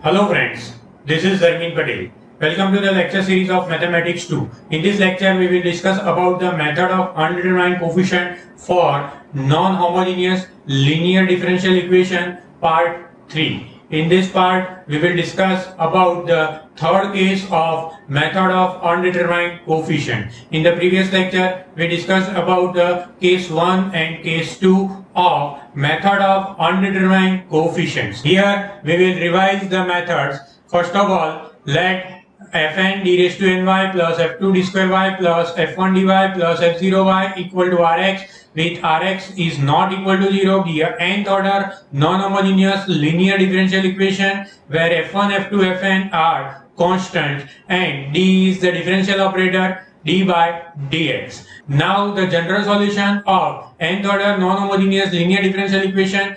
Hello friends, this is Zarmeen Patel. Welcome to the lecture series of Mathematics 2. In this lecture, we will discuss about the method of undetermined coefficient for non-homogeneous linear differential equation part 3. In this part, we will discuss about the third case of method of undetermined coefficient. In the previous lecture, we discussed about the case 1 and case 2 of method of undetermined coefficients. Here, we will revise the methods. First of all, let fn d raised to ny plus f2 d square y plus f1 dy plus f0 y equal to rx, with rx is not equal to 0 be a nth order non-homogeneous linear differential equation where f1, f2, fn are constant and d is the differential operator d by dx. Now the general solution of nth order non-homogeneous linear differential equation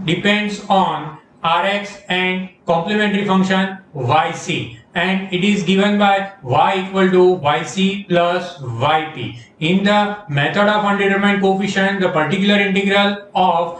depends on rx and complementary function yc, and it is given by y equal to yc plus yp. In the method of undetermined coefficient, the particular integral of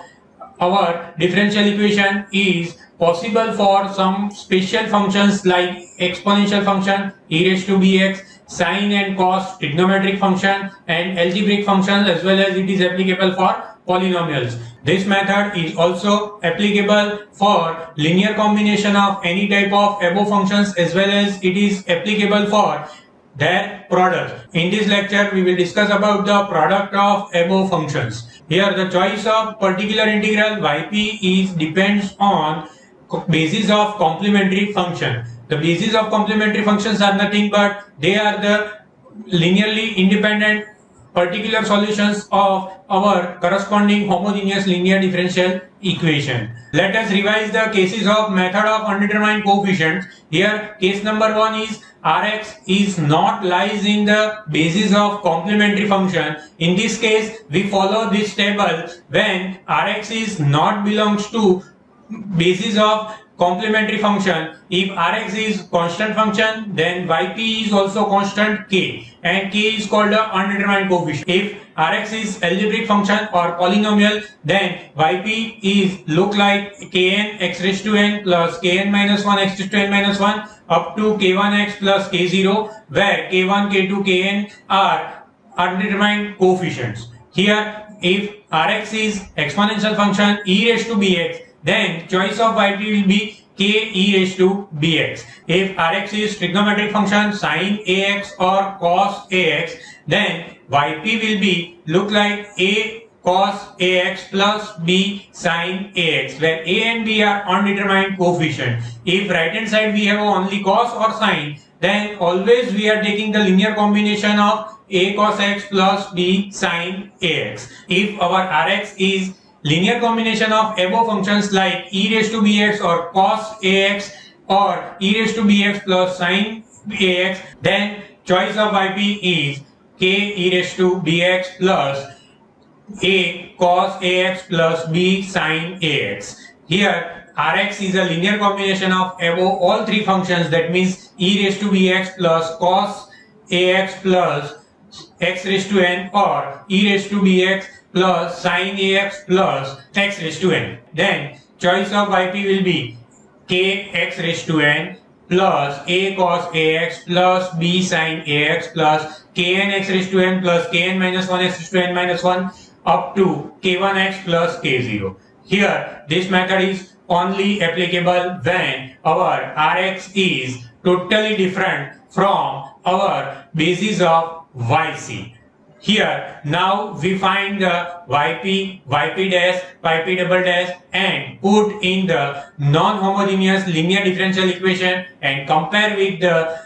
our differential equation is possible for some special functions like exponential function e raised to bx, sine and cos trigonometric function and algebraic functions, as well as it is applicable for polynomials. This method is also applicable for linear combination of any type of above functions, as well as it is applicable for their product. In this lecture, we will discuss about the product of above functions. Here, the choice of particular integral yp depends on basis of complementary function. The basis of complementary functions are nothing but they are the linearly independent particular solutions of our corresponding homogeneous linear differential equation. Let us revise the cases of method of undetermined coefficients. Here, case number 1 is rx is not lies in the basis of complementary function. In this case, we follow this table when rx is not belongs to basis of complementary function. If rx is constant function, then yp is also constant k, and k is called the undetermined coefficient. If rx is algebraic function or polynomial, then yp is look like kn x raised to n plus kn minus 1 x raised to n minus 1 up to k1x plus k0, where k1, k2, kn are undetermined coefficients. Here, if rx is exponential function e raised to bx, then choice of yp will be k e raised to bx. If rx is trigonometric function sin ax or cos ax, then yp will be look like a cos ax plus b sin ax, where a and b are undetermined coefficient. If right hand side we have only cos or sin, then always we are taking the linear combination of a cos x plus b sin ax. If our rx is linear combination of above functions like e raised to bx or cos ax or e raised to bx plus sin ax, then choice of yp is k e raised to bx plus a cos ax plus b sin ax. Here, rx is a linear combination of above all three functions, that means e raised to bx plus cos ax plus x raised to n or e raised to bx plus sin ax plus x raised to n. Then choice of yp will be k x raised to n plus a cos ax plus b sin ax plus kn x raised to n plus kn minus 1 x raised to n minus 1 up to k1x plus k0. Here, this method is only applicable when our rx is totally different from our basis of yc. Here, now we find the yp, yp dash, yp double dash and put in the non-homogeneous linear differential equation and compare with the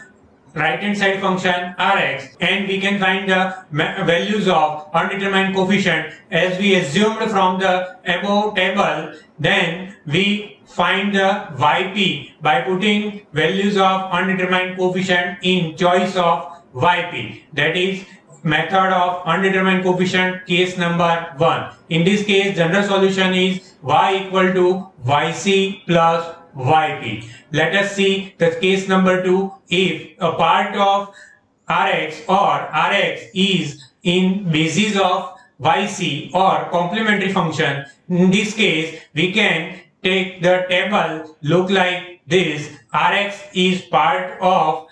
right hand side function rx, and we can find the values of undetermined coefficient as we assumed from the above table. Then we find the yp by putting values of undetermined coefficient in choice of yp, that is method of undetermined coefficient case number 1. In this case, general solution is y equal to yc plus yp. Let us see the case number 2. If a part of rx or rx is in basis of yc or complementary function, in this case we can take the table look like this. Rx is part of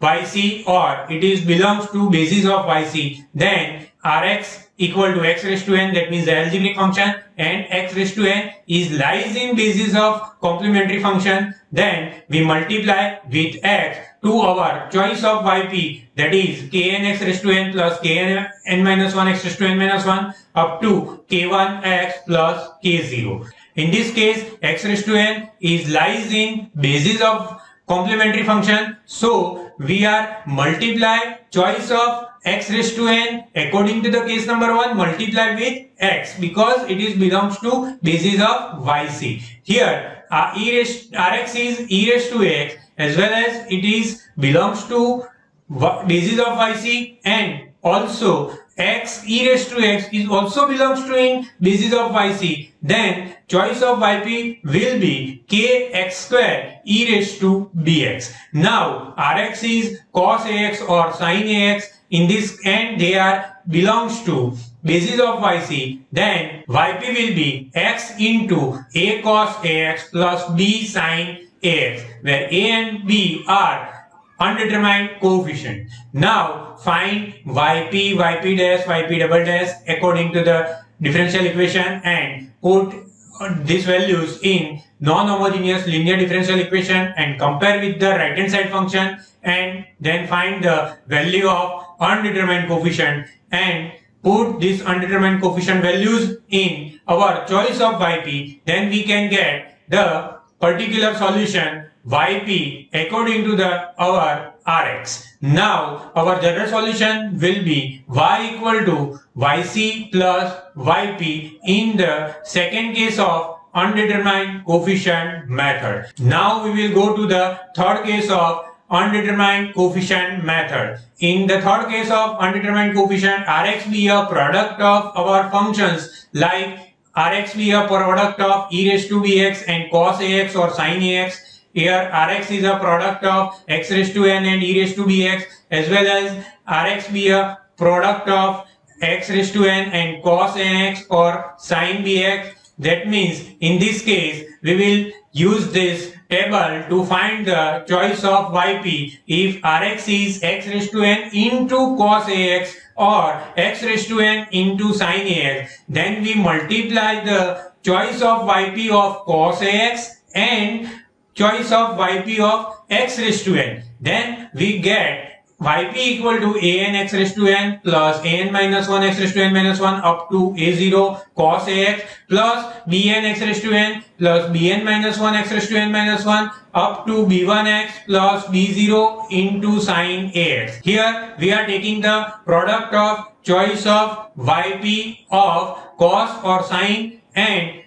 yc or it is belongs to basis of yc, then Rx equal to x raised to n, that means the algebraic function, and x raised to n is lies in basis of complementary function, then we multiply with x to our choice of yp, that is kn x raised to n plus kn n minus 1 x raised to n minus 1 up to k1x plus k0. In this case, x raised to n is lies in basis of complementary function, so we are multiply choice of x raised to n according to the case number 1 multiply with x because it is belongs to basis of yc. Here Rx is e raised to x as well as it is belongs to basis of yc, and also x e raised to x is also belongs to in basis of yc, then choice of yp will be kx square e raised to bx. Now Rx is cos ax or sin ax in this, and they are belongs to basis of yc, then yp will be x into a cos ax plus b sin ax, where a and b are undetermined coefficient. Now find yp, yp dash, yp double dash according to the differential equation and put these values in non-homogeneous linear differential equation and compare with the right hand side function, and then find the value of undetermined coefficient and put these undetermined coefficient values in our choice of yp, then we can get the particular solution yp according to our Rx. Now our general solution will be y equal to yc plus yp in the second case of undetermined coefficient method. Now we will go to the third case of undetermined coefficient method. In the third case of undetermined coefficient, Rx be a product of our functions like Rx be a product of e raised to bx and cos ax or sin ax. Here Rx is a product of x raised to n and e raised to bx, as well as Rx be a product of x raised to n and cos nx or sin bx. That means in this case we will use this table to find the choice of yp if Rx is x raised to n into cos ax or x raised to n into sin ax. Then we multiply the choice of yp of cos ax and choice of yp of x raised to n. Then we get yp equal to an x raised to n plus an minus 1 x raised to n minus 1 up to a0 cos ax plus bn x raised to n plus bn minus 1 x raised to n minus 1 up to b1x plus b0 into sin ax. Here we are taking the product of choice of yp of cos or sin and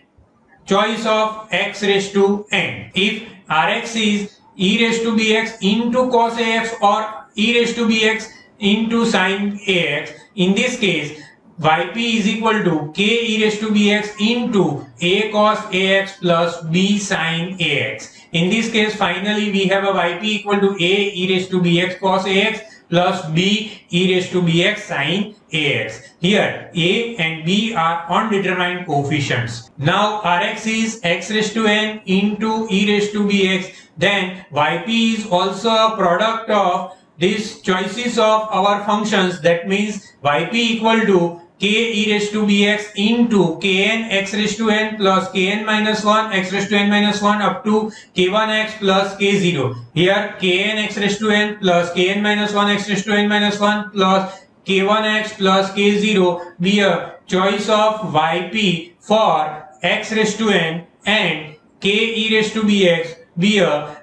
choice of x raised to n. If Rx is e raised to bx into cos ax or e raised to bx into sin ax, in this case yp is equal to k e raised to bx into a cos ax plus b sin ax. In this case finally we have a yp equal to a e raised to bx cos ax plus b e raised to bx sin ax. Here a and b are undetermined coefficients. Now Rx is x raised to n into e raised to bx, then yp is also a product of these choices of our functions, that means yp equal to k e raised to bx into kn x raised to n plus kn minus 1 x raised to n minus 1 up to k1x plus k0. Here kn x raised to n plus kn minus 1 x raised to n minus 1 plus k1x plus k0 be a choice of yp for x raised to n, and k e raised to bx be a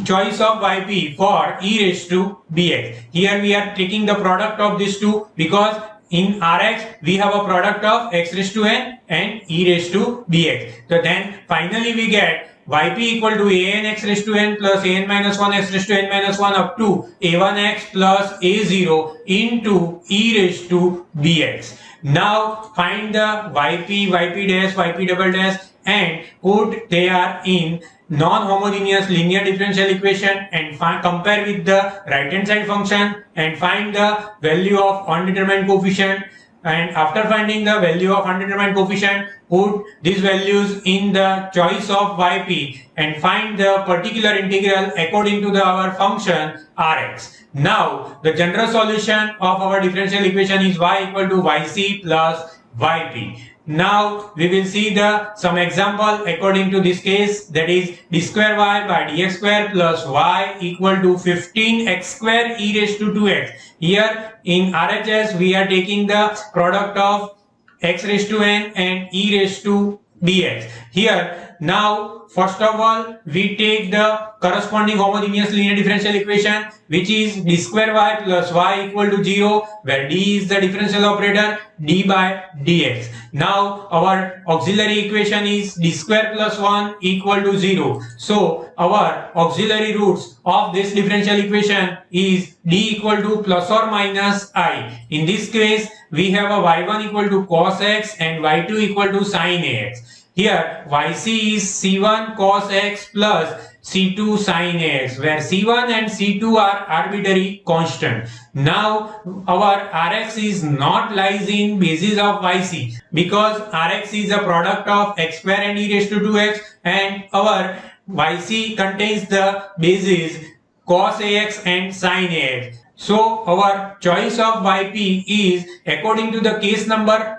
choice of yp for e raised to bx. Here we are taking the product of these two because in Rx we have a product of x raised to n and e raised to bx. So then finally we get yp equal to an x raised to n plus an minus 1 x raised to n minus 1 up to a1x plus a0 into e raised to bx. Now find the yp, yp dash, yp double dash and put they are in non-homogeneous linear differential equation and compare with the right hand side function and find the value of undetermined coefficient. and after finding the value of undetermined coefficient, put these values in the choice of yp and find the particular integral according to our function rx. Now the general solution of our differential equation is y equal to yc plus yp. Now we will see some example according to this case, that is d square y by dx square plus y equal to 15x square e raised to 2x. Here in RHS we are taking the product of x raised to n and e raised to dx. Here now first of all we take the corresponding homogeneous linear differential equation, which is d square y plus y equal to 0, where d is the differential operator, d by dx. Now our auxiliary equation is d square plus 1 equal to 0. So our auxiliary roots of this differential equation is d equal to plus or minus I. In this case we have a y1 equal to cos x and y2 equal to sin ax. Here yc is c1 cos x plus c2 sin x, where c1 and c2 are arbitrary constant. Now our rx is not lies in basis of yc, because rx is a product of x square and e raised to 2x, and our yc contains the basis cos ax and sin ax. So our choice of yp is according to the case number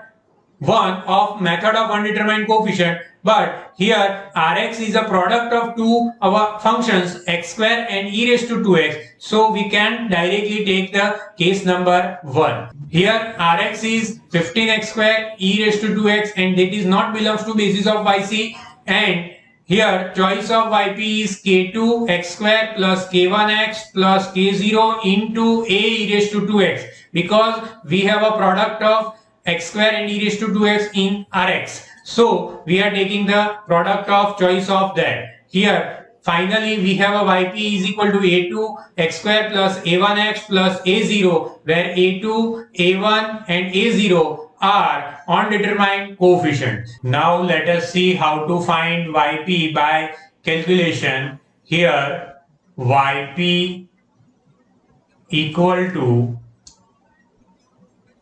1 of method of undetermined coefficient, but here rx is a product of two our functions x square and e raised to 2x, so we can directly take the case number 1. Here rx is 15x square e raised to 2x and that is not belongs to basis of yc, and here choice of yp is k2 x square plus k1x plus k0 into a e raised to 2x, because we have a product of x square and e raised to 2x in rx. So we are taking the product of choice of that. Here finally we have a yp is equal to a2 x square plus a1x plus a0, where a2, a1 and a0 are undetermined coefficients. Now let us see how to find yp by calculation. Here yp equal to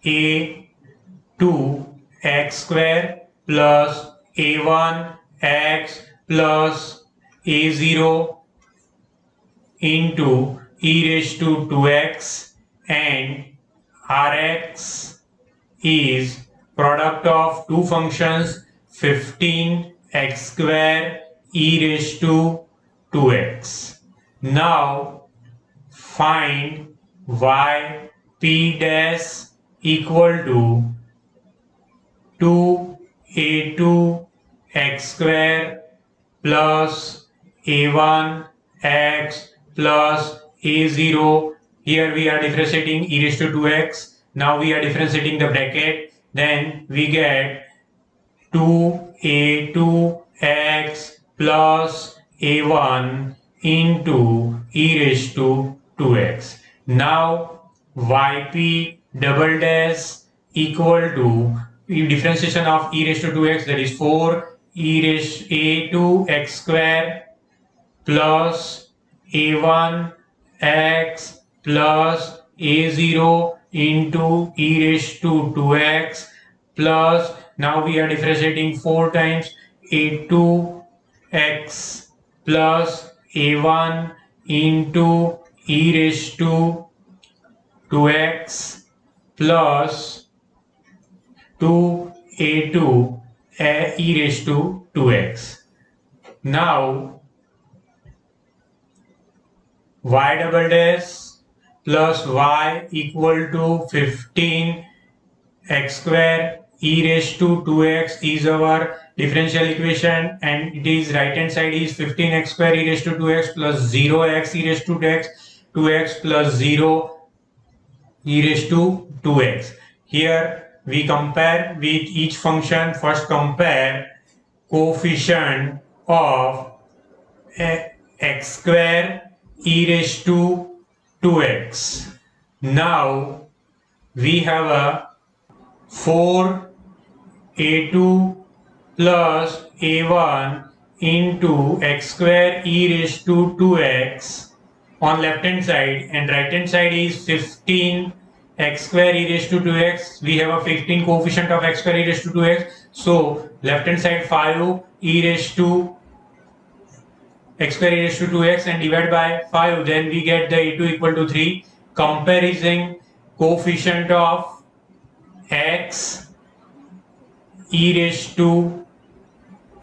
a2 x square plus a1 x plus a0 into e raised to 2x, and rx is product of two functions 15x square e raised to 2x. Now find yp dash equal to 2a2 x square plus a1 x plus a0. Here we are differentiating e raised to 2x. Now we are differentiating the bracket. Then we get 2a2 x plus a1 into e raised to 2x. Now yp double dash equal to differentiation of e raised to 2x, that is 4 e raised a2 x square plus a1 x plus a0 into e raised to 2x, plus now we are differentiating 4 times a2 x plus a1 into e raised to 2x plus 2a2 e raised to 2x. Now y double dash plus y equal to 15 x square e raised to 2x is our differential equation, and it is right hand side is 15x square e raised to 2x plus 0x e raised to 2x plus 0 e raised to 2x. Here we compare with each function. First compare coefficient of x square e raised to 2x. Now we have a 4a2 plus a1 into x square e raised to 2x on left hand side, and right hand side is 15 x square e raised to 2x. We have a 15 coefficient of x square e raised to 2x. So left hand side 5 e raised to x square e raised to 2x and divide by 5. Then we get the a2 equal to 3. Comparison coefficient of x e raised to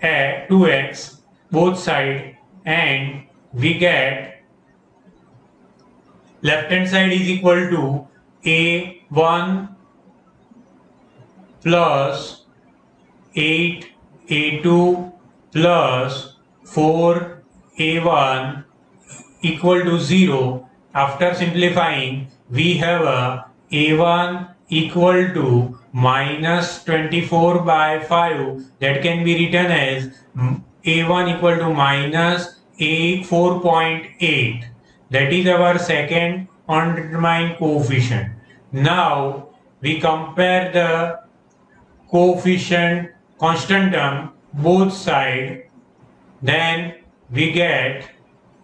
2x both side, and we get left hand side is equal to a1 plus 8 a2 plus 4 a1 equal to 0. After simplifying, we have a a1 equal to minus 24 by 5, that can be written as a1 equal to minus 4.8. That is our second undetermined coefficient. Now we compare the coefficient constant term both sides. Then we get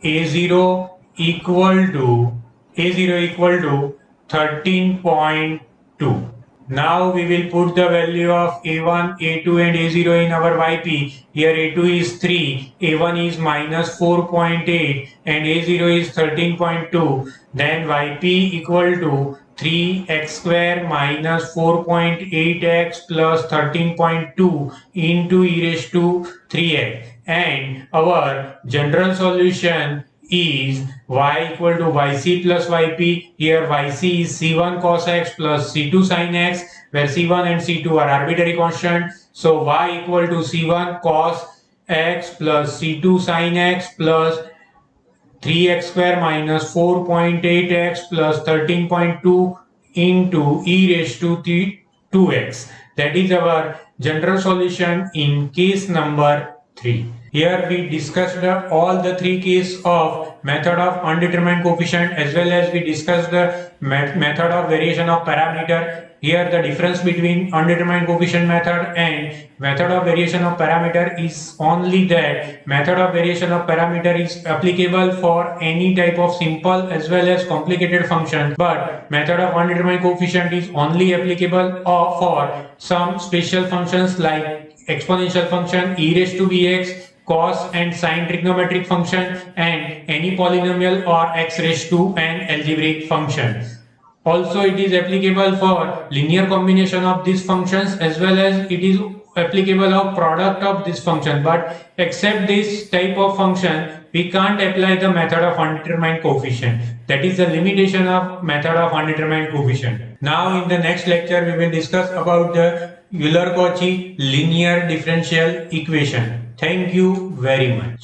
a0 equal to 13.2. Now we will put the value of a1, a2 and a0 in our yp. Here a2 is 3, a1 is minus 4.8 and a0 is 13.2. Then yp equal to 3x square minus 4.8x plus 13.2 into e raised to 3x. And our general solution is y equal to yc plus yp. Here yc is c1 cos x plus c2 sin x, where c1 and c2 are arbitrary constant. So y equal to c1 cos x plus c2 sin x plus 3x square minus 4.8x plus 13.2 into e raised to 2x. That is our general solution in case number 3. Here we discussed all the three cases of method of undetermined coefficient, as well as we discussed the method of variation of parameter. Here the difference between undetermined coefficient method and method of variation of parameter is only that method of variation of parameter is applicable for any type of simple as well as complicated function, but method of undetermined coefficient is only applicable for some special functions like exponential function, e raised to bx, cos and sine trigonometric function, and any polynomial or x raised to an algebraic function. Also, it is applicable for linear combination of these functions, as well as it is applicable of product of this function. But except this type of function, we can't apply the method of undetermined coefficient. That is the limitation of method of undetermined coefficient. Now in the next lecture, we will discuss about the Euler-Cauchy linear differential equation. Thank you very much.